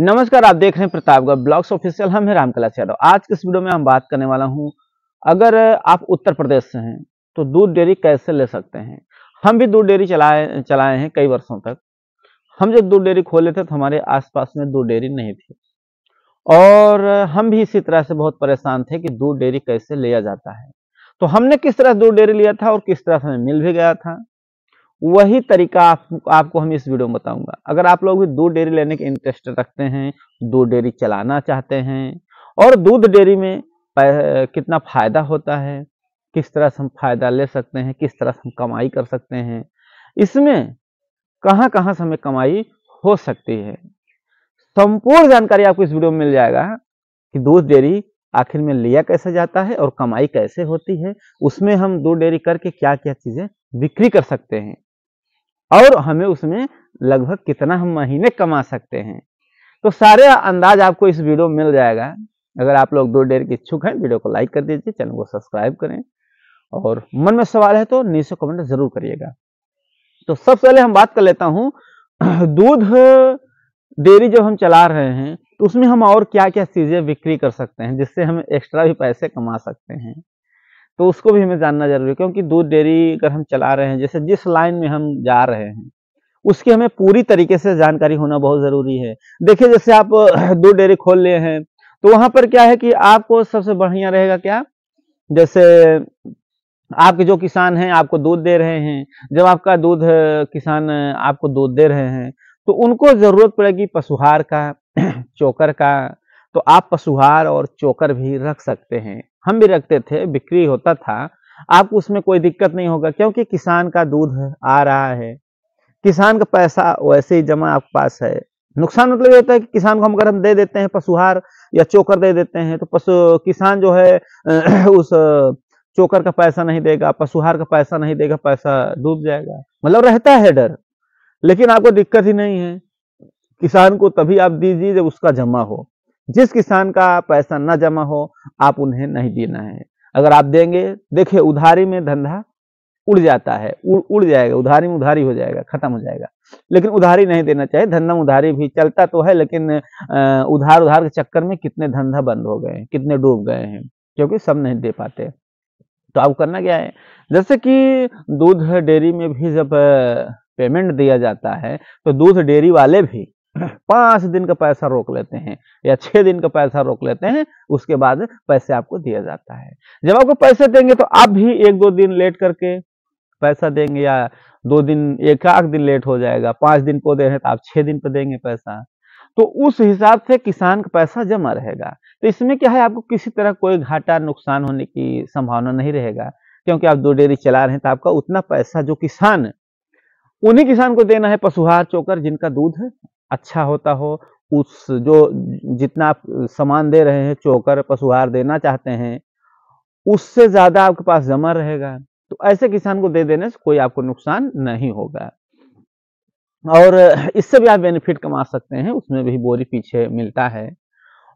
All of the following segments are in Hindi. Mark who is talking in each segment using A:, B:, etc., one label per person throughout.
A: नमस्कार, आप देख रहे हैं प्रतापगढ़ ब्लॉग्स ऑफिशियल। हम हैं रामकला यादव। आज के इस वीडियो में हम बात करने वाला हूं, अगर आप उत्तर प्रदेश से हैं तो दूध डेयरी कैसे ले सकते हैं। हम भी दूध डेयरी चलाए हैं कई वर्षों तक। हम जब दूध डेयरी खोले थे तो हमारे आसपास में दूध डेयरी नहीं थी और हम भी इसी तरह से बहुत परेशान थे कि दूध डेयरी कैसे लिया जाता है। तो हमने किस तरह दूध डेयरी लिया था और किस तरह से हमें मिल भी गया था, वही तरीका आपको हम इस वीडियो में बताऊंगा। अगर आप लोग भी दूध डेयरी लेने के इंटरेस्ट रखते हैं, दूध डेयरी चलाना चाहते हैं और दूध डेयरी में कितना फायदा होता है, किस तरह से हम फायदा ले सकते हैं, किस तरह से हम कमाई कर सकते हैं, इसमें कहां कहां से हमें कमाई हो सकती है, संपूर्ण जानकारी आपको इस वीडियो में मिल जाएगा कि दूध डेयरी आखिर में लिया कैसे जाता है और कमाई कैसे होती है, उसमें हम दूध डेयरी करके क्या क्या चीजें बिक्री कर सकते हैं और हमें उसमें लगभग कितना हम महीने कमा सकते हैं। तो सारे अंदाज आपको इस वीडियो में मिल जाएगा। अगर आप लोग दूध डेयरी के इच्छुक हैं, वीडियो को लाइक कर दीजिए, चैनल को सब्सक्राइब करें और मन में सवाल है तो नीचे कमेंट जरूर करिएगा। तो सबसे पहले हम बात कर लेता हूं, दूध डेयरी जब हम चला रहे हैं तो उसमें हम और क्या क्या चीजें बिक्री कर सकते हैं जिससे हम एक्स्ट्रा भी पैसे कमा सकते हैं, तो उसको भी हमें जानना जरूरी है। क्योंकि दूध डेयरी अगर हम चला रहे हैं, जैसे जिस लाइन में हम जा रहे हैं उसकी हमें पूरी तरीके से जानकारी होना बहुत जरूरी है। देखिए, जैसे आप दूध डेयरी खोल लिए हैं तो वहां पर क्या है कि आपको सबसे बढ़िया रहेगा क्या, जैसे आपके जो किसान हैं आपको दूध दे रहे हैं, जब आपका दूध किसान आपको दूध दे रहे हैं तो उनको जरूरत पड़ेगी पशुहार का, चोकर का। तो आप पशुहार और चोकर भी रख सकते हैं। हम भी रखते थे, बिक्री होता था। आपको उसमें कोई दिक्कत नहीं होगा क्योंकि किसान का दूध आ रहा है, किसान का पैसा वैसे ही जमा आपके पास है। नुकसान मतलब ये होता है कि किसान को हम अगर हम दे देते हैं पशुहार या चोकर दे देते हैं तो किसान जो है उस चोकर का पैसा नहीं देगा, पशुहार का पैसा नहीं देगा, पैसा डूब जाएगा। मतलब रहता है डर, लेकिन आपको दिक्कत ही नहीं है। किसान को तभी आप दीजिए जब उसका जमा हो। जिस किसान का पैसा न जमा हो आप उन्हें नहीं देना है। अगर आप देंगे, देखिए उधारी में धंधा उड़ जाता है, उड़ जाएगा, उधारी में उधारी हो जाएगा, खत्म हो जाएगा। लेकिन उधारी नहीं देना चाहिए। धंधा उधारी भी चलता तो है, लेकिन उधार के चक्कर में कितने धंधा बंद हो गए हैं, कितने डूब गए हैं, क्योंकि सब नहीं दे पाते। तो आपको करना क्या है, जैसे कि दूध डेयरी में भी जब पेमेंट दिया जाता है तो दूध डेयरी वाले भी 5 दिन का पैसा रोक लेते हैं या 6 दिन का पैसा रोक लेते हैं, उसके बाद पैसे आपको दिया जाता है। जब आपको पैसे देंगे तो आप भी 1-2 दिन लेट करके पैसा देंगे, या 2 दिन, एक आध दिन लेट हो जाएगा। 5 दिन को दे रहे हैं तो आप 6 दिन पे देंगे पैसा, तो उस हिसाब से किसान का पैसा जमा रहेगा। तो इसमें क्या है, आपको किसी तरह कोई घाटा नुकसान होने की संभावना नहीं रहेगा, क्योंकि आप दूध डेयरी चला रहे हैं तो आपका उतना पैसा जो किसान, उन्हीं किसान को देना है पशुहार चोकर जिनका दूध अच्छा होता हो। उस जो जितना आप सामान दे रहे हैं, चोकर पशुहार देना चाहते हैं, उससे ज्यादा आपके पास जमा रहेगा। तो ऐसे किसान को दे देने से कोई आपको नुकसान नहीं होगा और इससे भी आप बेनिफिट कमा सकते हैं। उसमें भी बोरी पीछे मिलता है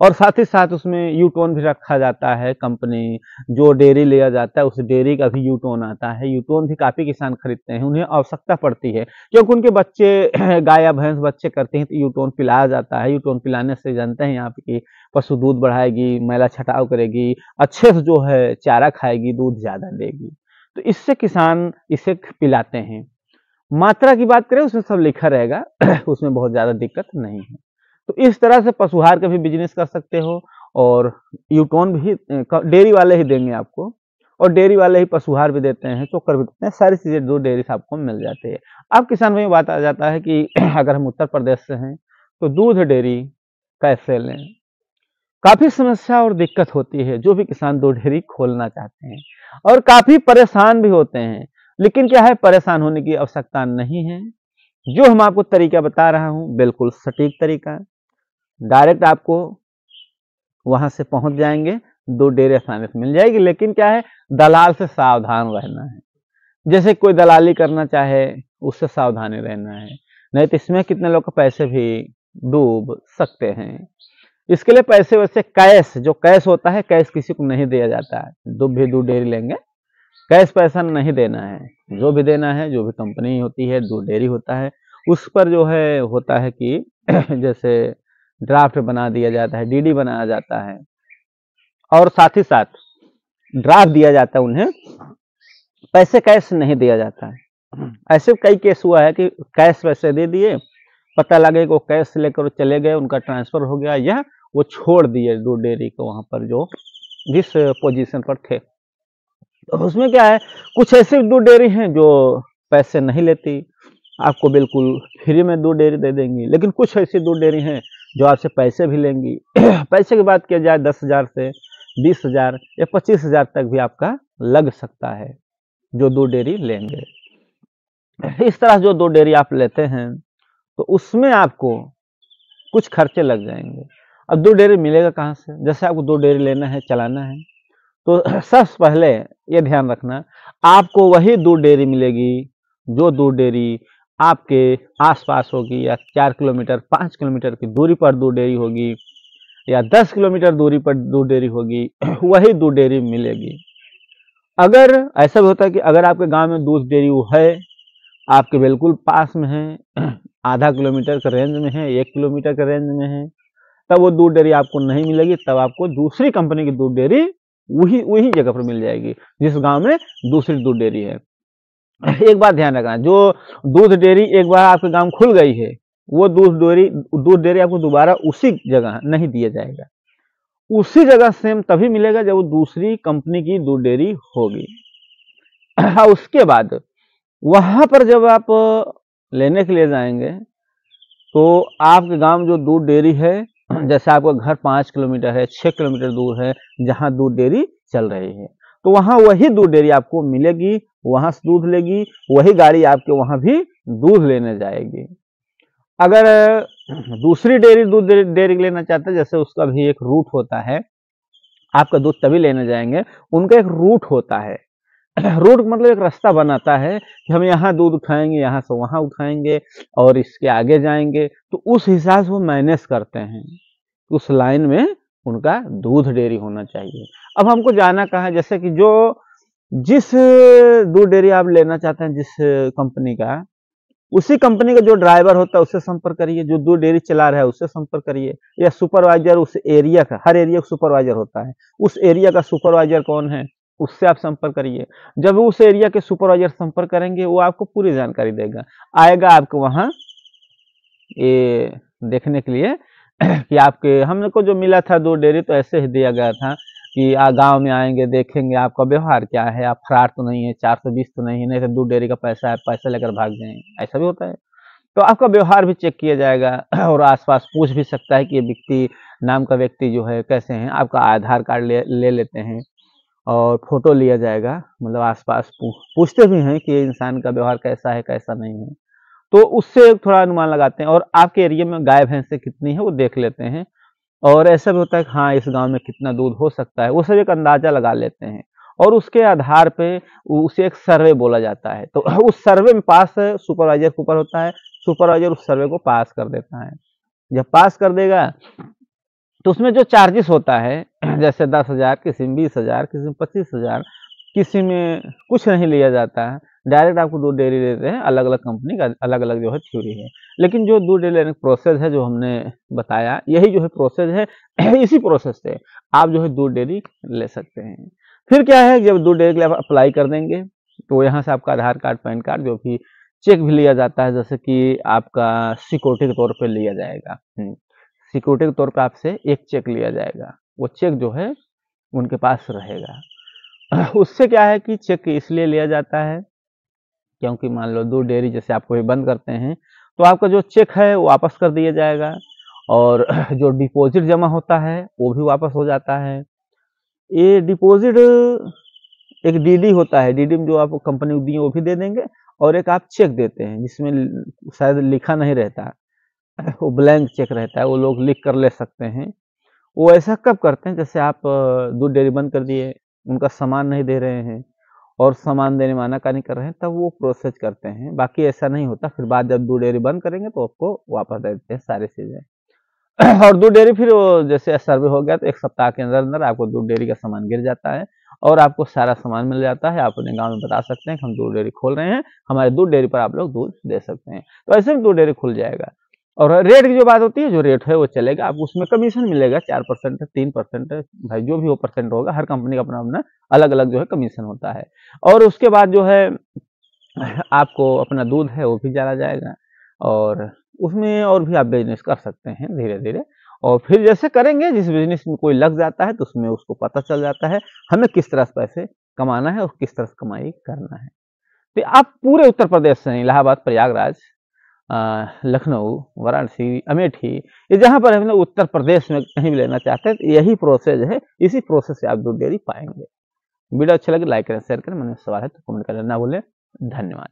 A: और साथ ही साथ उसमें यूटोन भी रखा जाता है। कंपनी जो डेयरी लिया जाता है उस डेयरी का भी यूटोन आता है। यूटोन भी काफी किसान खरीदते हैं, उन्हें आवश्यकता पड़ती है क्योंकि उनके बच्चे गाय या भैंस बच्चे करते हैं तो यूटोन पिलाया जाता है। यूटोन पिलाने से जानते हैं आप कि पशु दूध बढ़ाएगी, मैला छटाव करेगी, अच्छे से जो है चारा खाएगी, दूध ज्यादा देगी। तो इससे किसान इसे पिलाते हैं। मात्रा की बात करें उसमें सब लिखा रहेगा उसमें बहुत ज्यादा दिक्कत नहीं है। तो इस तरह से पशुहार का भी बिजनेस कर सकते हो और यूटोन भी डेयरी वाले ही देंगे आपको, और डेयरी वाले ही पशुहार भी देते हैं, चोकर भी देते हैं। सारी चीजें दूध डेयरी से आपको मिल जाती है। अब किसान में बात आ जाता है कि अगर हम उत्तर प्रदेश से हैं तो दूध डेयरी कैसे लें। काफी समस्या और दिक्कत होती है जो भी किसान दूध डेयरी खोलना चाहते हैं, और काफी परेशान भी होते हैं। लेकिन क्या है, परेशान होने की आवश्यकता नहीं है। जो हम आपको तरीका बता रहा हूं बिल्कुल सटीक तरीका, डायरेक्ट आपको वहां से पहुंच जाएंगे, दूध डेयरी आसानी से मिल जाएगी। लेकिन क्या है, दलाल से सावधान रहना है। जैसे कोई दलाली करना चाहे उससे सावधानी रहना है, नहीं तो इसमें कितने लोग के पैसे भी डूब सकते हैं। इसके लिए पैसे वैसे कैश, जो कैश होता है, कैश किसी को नहीं दिया जाता है। दूध डेयरी लेंगे कैश पैसा नहीं देना है। जो भी देना है, जो भी कंपनी होती है, दूध डेयरी होता है, उस पर जो है होता है कि जैसे ड्राफ्ट बना दिया जाता है, डीडी बनाया जाता है, और साथ ही साथ ड्राफ्ट दिया जाता है उन्हें, पैसे कैश नहीं दिया जाता है। ऐसे कई केस हुआ है कि कैश पैसे दे दिए, पता लगे कि वो कैश लेकर चले गए, उनका ट्रांसफर हो गया, या वो छोड़ दिए दूध डेयरी को वहां पर जो जिस पोजीशन पर थे। तो उसमें क्या है, कुछ ऐसी दूध डेयरी हैं जो पैसे नहीं लेती, आपको बिल्कुल फ्री में दूध डेयरी दे देंगी, लेकिन कुछ ऐसी दूध डेयरी हैं जो आपसे पैसे भी लेंगी। पैसे की बात किया जाए 10,000 से 20,000 या 25,000 तक भी आपका लग सकता है जो दूध डेयरी लेंगे। इस तरह जो दूध डेयरी आप लेते हैं तो उसमें आपको कुछ खर्चे लग जाएंगे। अब दूध डेयरी मिलेगा कहाँ से? जैसे आपको दूध डेयरी लेना है, चलाना है, तो सबसे पहले ये ध्यान रखना, आपको वही दूध डेयरी मिलेगी जो दूध डेयरी आपके आसपास होगी, या 4 किलोमीटर 5 किलोमीटर की दूरी पर दूध डेयरी होगी, या 10 किलोमीटर दूरी पर दूध डेयरी होगी, वही दूध डेयरी मिलेगी। अगर ऐसा भी होता है कि अगर आपके गांव में दूध डेयरी है, आपके बिल्कुल पास में है, आधा किलोमीटर के रेंज में है, 1 किलोमीटर के रेंज में है, तब वो दूध डेयरी आपको नहीं मिलेगी, तब आपको दूसरी कंपनी की दूध डेयरी वही वही जगह पर मिल जाएगी जिस गांव में दूसरी दूध डेयरी है। एक बात ध्यान रखना, जो दूध डेयरी एक बार आपके गांव में खुल गई है, वो दूध डेयरी आपको दोबारा उसी जगह नहीं दिया जाएगा। उसी जगह सेम तभी मिलेगा जब वो दूसरी कंपनी की दूध डेयरी होगी। उसके बाद वहां पर जब आप लेने के लिए जाएंगे तो आपके गांव में जो दूध डेयरी है, जैसे आपका घर 5 किलोमीटर है, 6 किलोमीटर दूर है जहां दूध डेयरी चल रही है, तो वहां वही दूध डेयरी आपको मिलेगी, वहां से दूध लेगी, वही गाड़ी आपके वहां भी दूध लेने जाएगी। अगर दूसरी डेयरी दूध डेयरी लेना चाहते हैं, जैसे उसका भी एक रूट होता है, आपका दूध तभी लेने जाएंगे, उनका एक रूट होता है। रूट मतलब एक रास्ता बनाता है कि हम यहाँ दूध उठाएंगे, यहाँ से वहां उठाएंगे और इसके आगे जाएंगे, तो उस हिसाब से वो मैनेज करते हैं, उस लाइन में उनका दूध डेयरी होना चाहिए। अब हमको जाना कहाँ है, जैसे कि जो जिस दूध डेयरी आप लेना चाहते हैं, जिस कंपनी का, उसी कंपनी का जो ड्राइवर होता है उससे संपर्क करिए, जो दूध डेयरी चला रहा है उससे संपर्क करिए, या सुपरवाइजर उस एरिया का, हर एरिया का सुपरवाइजर होता है, उस एरिया का सुपरवाइजर कौन है उससे आप संपर्क करिए। जब उस एरिया के सुपरवाइजर संपर्क करेंगे वो आपको पूरी जानकारी देगा, आएगा आपको वहां ये देखने के लिए कि आपके हमको जो मिला था दूध डेयरी तो ऐसे ही दिया गया था कि गांव में आएंगे, देखेंगे आपका व्यवहार क्या है, आप फरार तो नहीं है, 420 तो नहीं है, नहीं तो दूध डेयरी का पैसा है, पैसा लेकर भाग जाएंगे, ऐसा भी होता है। तो आपका व्यवहार भी चेक किया जाएगा और आसपास पूछ भी सकता है कि ये व्यक्ति, नाम का व्यक्ति जो है कैसे हैं, आपका आधार कार्ड ले लेते हैं और फोटो लिया जाएगा, मतलब आसपास पूछते भी हैं कि इंसान का व्यवहार कैसा है कैसा नहीं है, तो उससे थोड़ा अनुमान लगाते हैं। और आपके एरिया में गाय भैंसें कितनी है वो देख लेते हैं, और ऐसा भी होता है कि हाँ इस गांव में कितना दूध हो सकता है, वो सब एक अंदाजा लगा लेते हैं, और उसके आधार पे उसे एक सर्वे बोला जाता है। तो उस सर्वे में पास सुपरवाइजर के ऊपर होता है, सुपरवाइजर उस सर्वे को पास कर देता है। जब पास कर देगा तो उसमें जो चार्जेस होता है, जैसे 10,000, किसी में 20,000, किसी में 25,000, किसी में कुछ नहीं लिया जाता है, डायरेक्ट आपको दूध डेयरी देते हैं। अलग अलग कंपनी का अलग अलग जो है थ्योरी है, लेकिन जो दूध डेयरी लेने का प्रोसेस है जो हमने बताया, यही जो है प्रोसेस है। इसी प्रोसेस से आप जो है दूध डेयरी ले सकते हैं। फिर क्या है, जब दूध डेयरी के लिए आप अप्लाई कर देंगे तो यहाँ से आपका आधार कार्ड, पैन कार्ड, जो भी चेक भी लिया जाता है, जैसे कि आपका सिक्योरिटी के तौर पर लिया जाएगा। सिक्योरिटी के तौर पर आपसे एक चेक लिया जाएगा, वो चेक जो है उनके पास रहेगा। उससे क्या है कि चेक इसलिए लिया जाता है क्योंकि मान लो दूध डेयरी जैसे आप कोई बंद करते हैं तो आपका जो चेक है वो वापस कर दिया जाएगा, और जो डिपॉजिट जमा होता है वो भी वापस हो जाता है। ये डिपॉजिट एक डीडी होता है, डीडी में जो आपको कंपनी दी है वो भी दे देंगे, और एक आप चेक देते हैं जिसमें शायद लिखा नहीं रहता, वो ब्लैंक चेक रहता है, वो लोग लिख कर ले सकते हैं। वो ऐसा कब करते हैं, जैसे आप दूध डेयरी बंद कर दिए, उनका सामान नहीं दे रहे हैं और सामान देने में आनाकानी कर रहे हैं, तब वो प्रोसेस करते हैं। बाकी ऐसा नहीं होता, फिर बाद जब दूध डेयरी बंद करेंगे तो आपको वापस दे देते हैं सारी चीजें। और दूध डेयरी फिर जैसे सर्वे हो गया तो 1 सप्ताह के अंदर अंदर आपको दूध डेयरी का सामान गिर जाता है और आपको सारा सामान मिल जाता है। आप अपने गांव में बता सकते हैं कि हम दूध डेयरी खोल रहे हैं, हमारे दूध डेयरी पर आप लोग दूध दे सकते हैं, तो ऐसे में दूध डेयरी खुल जाएगा। और रेट की जो बात होती है, जो रेट है वो चलेगा, आपको उसमें कमीशन मिलेगा 4%, 3%, भाई जो भी वो परसेंट होगा, हर कंपनी का अपना अपना अलग अलग जो है कमीशन होता है। और उसके बाद जो है आपको अपना दूध है वो भी ज़्यादा जाएगा, और उसमें और भी आप बिजनेस कर सकते हैं धीरे धीरे। और फिर जैसे करेंगे, जिस बिजनेस में कोई लग जाता है तो उसमें उसको पता चल जाता है हमें किस तरह से पैसे कमाना है और किस तरह से कमाई करना है। तो आप पूरे उत्तर प्रदेश से, इलाहाबाद, प्रयागराज, लखनऊ, वाराणसी, अमेठी, ये जहाँ पर हम लोग उत्तर प्रदेश में कहीं भी लेना चाहते हैं, तो यही प्रोसेस है, इसी प्रोसेस से आप दूध डेयरी पाएंगे। वीडियो अच्छा लगे लाइक करें, शेयर करें, मन में सवाल है तो कमेंट करना ना भूलें। धन्यवाद।